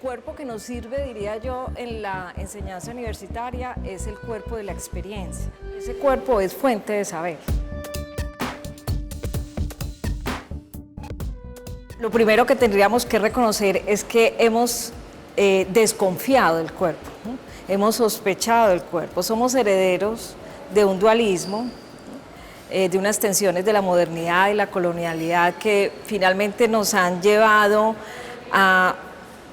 cuerpo que nos sirve, diría yo, en la enseñanza universitaria es el cuerpo de la experiencia. Ese cuerpo es fuente de saber. Lo primero que tendríamos que reconocer es que hemos desconfiado del cuerpo, ¿no? Hemos sospechado del cuerpo, somos herederos de un dualismo, de unas tensiones de la modernidad y la colonialidad que finalmente nos han llevado a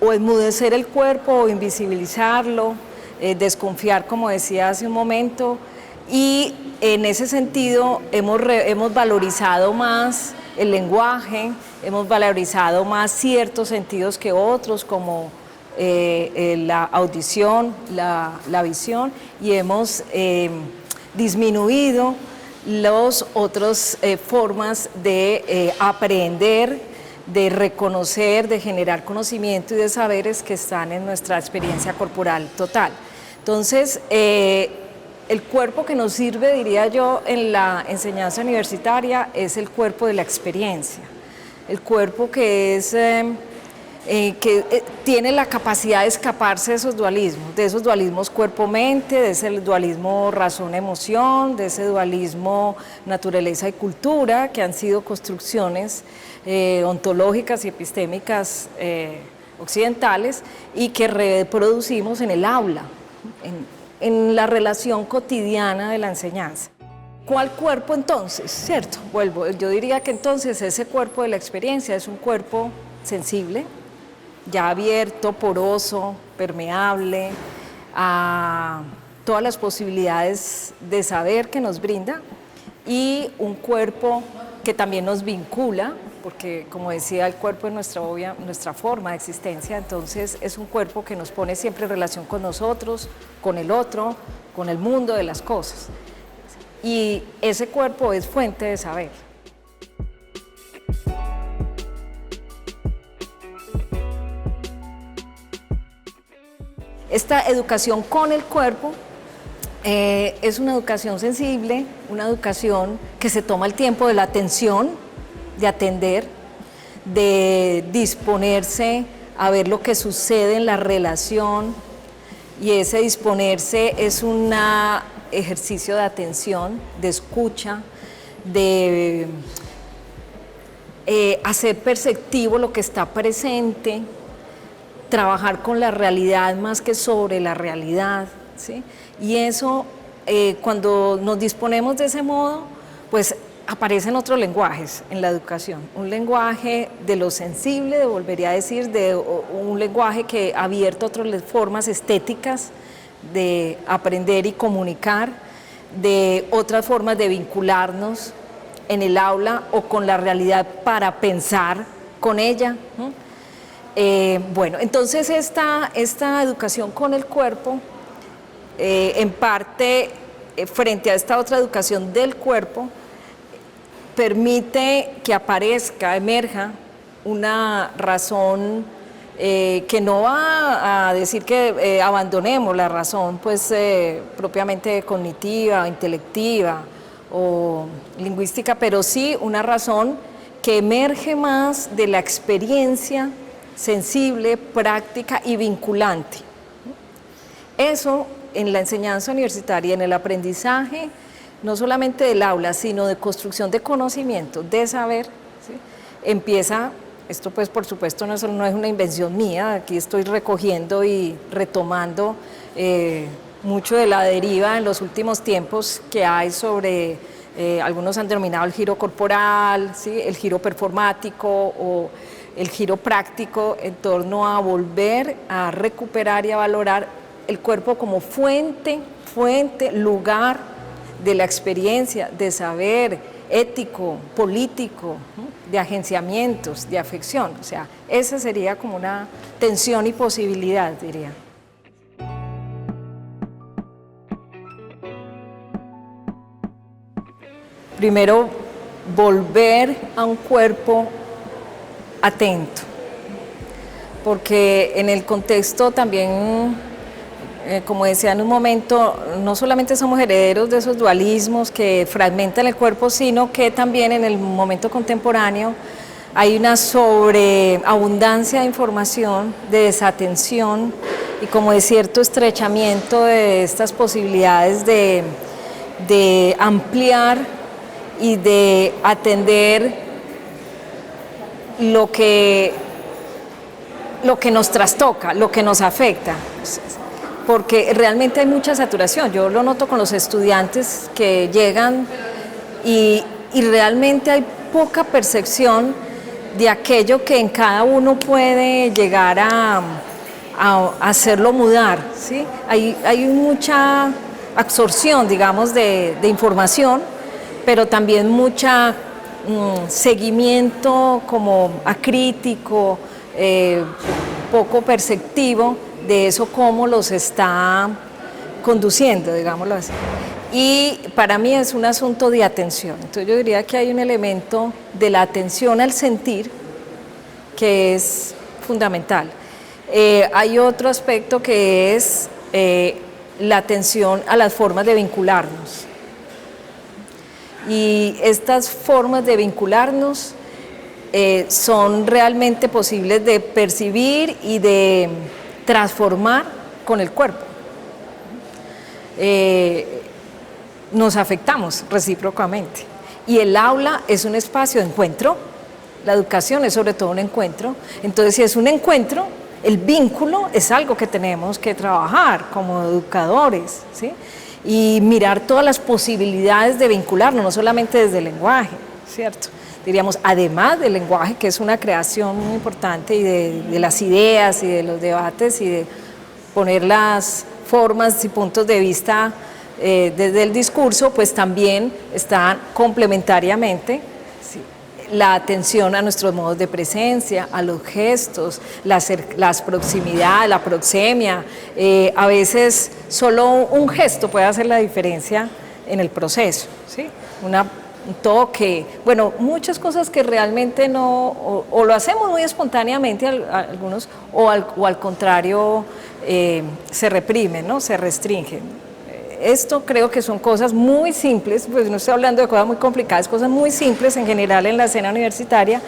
o enmudecer el cuerpo o invisibilizarlo, desconfiar, como decía hace un momento, y en ese sentido hemos valorizado más el lenguaje, hemos valorizado más ciertos sentidos que otros, como la audición, la visión, y hemos disminuido las otras formas de aprender, de reconocer, de generar conocimiento y de saberes que están en nuestra experiencia corporal total. Entonces, el cuerpo que nos sirve, diría yo, en la enseñanza universitaria es el cuerpo de la experiencia, el cuerpo que es tiene la capacidad de escaparse de esos dualismos cuerpo-mente, de ese dualismo razón-emoción, de ese dualismo naturaleza y cultura, que han sido construcciones ontológicas y epistémicas occidentales y que reproducimos en el aula, en la relación cotidiana de la enseñanza. ¿Cuál cuerpo entonces? ¿Cierto? Vuelvo, yo diría que entonces ese cuerpo de la experiencia es un cuerpo sensible, ya abierto, poroso, permeable a todas las posibilidades de saber que nos brinda, y un cuerpo que también nos vincula, porque como decía, el cuerpo es nuestra forma de existencia, entonces es un cuerpo que nos pone siempre en relación con nosotros, con el otro, con el mundo de las cosas. Y ese cuerpo es fuente de saber. Esta educación con el cuerpo es una educación sensible, una educación que se toma el tiempo de la atención, de atender, de disponerse a ver lo que sucede en la relación, y ese disponerse es un ejercicio de atención, de escucha, de hacer perceptivo lo que está presente, trabajar con la realidad más que sobre la realidad, ¿sí? Y eso, cuando nos disponemos de ese modo, pues aparecen otros lenguajes en la educación, un lenguaje de lo sensible, volvería a decir, de un lenguaje que ha abierto otras formas estéticas de aprender y comunicar, de otras formas de vincularnos en el aula o con la realidad para pensar con ella, ¿no? Bueno, entonces esta educación con el cuerpo, en parte, frente a esta otra educación del cuerpo, permite que emerja una razón que no va a decir que abandonemos la razón pues propiamente cognitiva, intelectiva o lingüística, pero sí una razón que emerge más de la experiencia sensible, práctica y vinculante. Eso en la enseñanza universitaria, en el aprendizaje, no solamente del aula, sino de construcción de conocimiento, de saber, ¿sí? Empieza, esto pues por supuesto no es una invención mía, aquí estoy recogiendo y retomando mucho de la deriva en los últimos tiempos que hay sobre, algunos han denominado el giro corporal, ¿sí? El giro performático o el giro práctico en torno a volver a recuperar y a valorar el cuerpo como fuente, lugar de la experiencia, de saber ético, político, ¿no? De agenciamientos, de afección. O sea, esa sería como una tensión y posibilidad, diría. Primero, volver a un cuerpo atento, porque en el contexto también, como decía en un momento, no solamente somos herederos de esos dualismos que fragmentan el cuerpo, sino que también en el momento contemporáneo hay una sobreabundancia de información, de desatención y como de cierto estrechamiento de estas posibilidades de ampliar y de atender lo que nos trastoca, lo que nos afecta, porque realmente hay mucha saturación. Yo lo noto con los estudiantes que llegan y realmente hay poca percepción de aquello que en cada uno puede llegar a hacerlo mudar, ¿sí? Hay mucha absorción, digamos, de información, pero también mucha seguimiento como acrítico, poco perceptivo de eso, cómo los está conduciendo, digámoslo así. Y para mí es un asunto de atención. Entonces yo diría que hay un elemento de la atención al sentir que es fundamental. Hay otro aspecto que es la atención a las formas de vincularnos. Y estas formas de vincularnos son realmente posibles de percibir y de transformar con el cuerpo. Nos afectamos recíprocamente y el aula es un espacio de encuentro, la educación es sobre todo un encuentro, entonces si es un encuentro, el vínculo es algo que tenemos que trabajar como educadores, ¿sí? Y mirar todas las posibilidades de vincularnos, no solamente desde el lenguaje, ¿cierto? Diríamos, además del lenguaje, que es una creación muy importante, y de las ideas y de los debates y de poner las formas y puntos de vista desde el discurso, pues también está complementariamente, ¿sí?, la atención a nuestros modos de presencia, a los gestos, las proximidades, la proxemia. A veces solo un gesto puede hacer la diferencia en el proceso, ¿sí? Un toque, bueno, muchas cosas que realmente no, o lo hacemos muy espontáneamente algunos, o al contrario se reprimen, ¿no?, se restringen. Esto creo que son cosas muy simples, pues no estoy hablando de cosas muy complicadas, cosas muy simples en general en la escena universitaria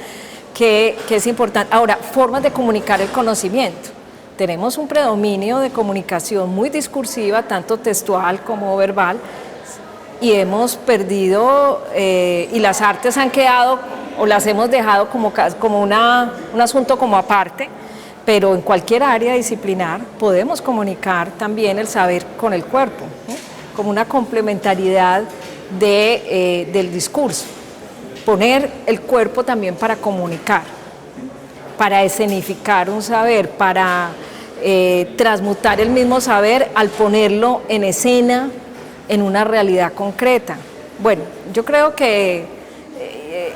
que es importante. Ahora, formas de comunicar el conocimiento. Tenemos un predominio de comunicación muy discursiva, tanto textual como verbal, y hemos perdido, y las artes han quedado, o las hemos dejado como un asunto como aparte, pero en cualquier área disciplinar podemos comunicar también el saber con el cuerpo, ¿sí?, como una complementariedad del discurso. Poner el cuerpo también para comunicar, para escenificar un saber, para transmutar el mismo saber al ponerlo en escena, en una realidad concreta. Bueno, yo creo que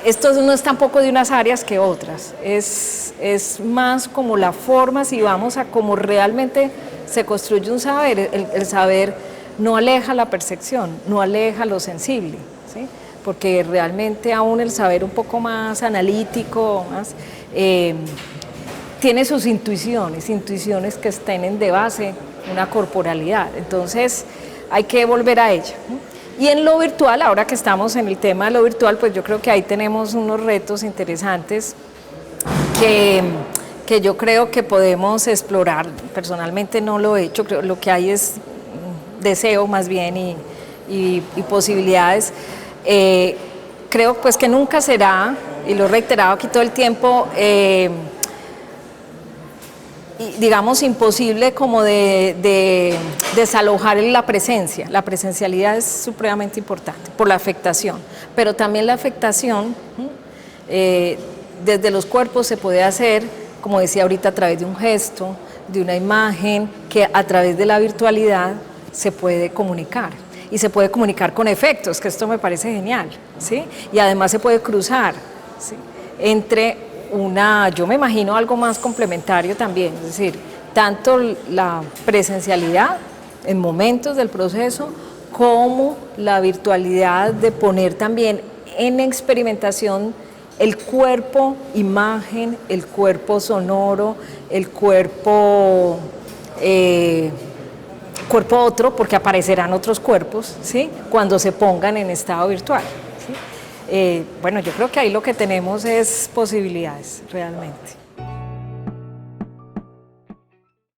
esto no es tampoco de unas áreas que otras, es más como la forma, si vamos a cómo realmente se construye un saber. El saber no aleja la percepción, no aleja lo sensible, ¿sí?, porque realmente aún el saber un poco más analítico, más, tiene sus intuiciones que tienen de base una corporalidad, entonces hay que volver a ella, ¿no? Y en lo virtual, ahora que estamos en el tema de lo virtual, pues yo creo que ahí tenemos unos retos interesantes que yo creo que podemos explorar. Personalmente no lo he hecho, creo lo que hay es deseo más bien y posibilidades. Creo pues que nunca será, y lo he reiterado aquí todo el tiempo, digamos, imposible como de desalojar la presencia. La presencialidad es supremamente importante por la afectación, pero también la afectación desde los cuerpos se puede hacer, como decía ahorita, a través de un gesto, de una imagen, que a través de la virtualidad se puede comunicar. Y se puede comunicar con efectos, que esto me parece genial, ¿sí? Y además se puede cruzar, ¿sí?, entre yo me imagino algo más complementario también, es decir, tanto la presencialidad en momentos del proceso como la virtualidad de poner también en experimentación el cuerpo imagen, el cuerpo sonoro, el cuerpo otro, porque aparecerán otros cuerpos, ¿sí?, cuando se pongan en estado virtual, ¿sí? Bueno, yo creo que ahí lo que tenemos es posibilidades realmente.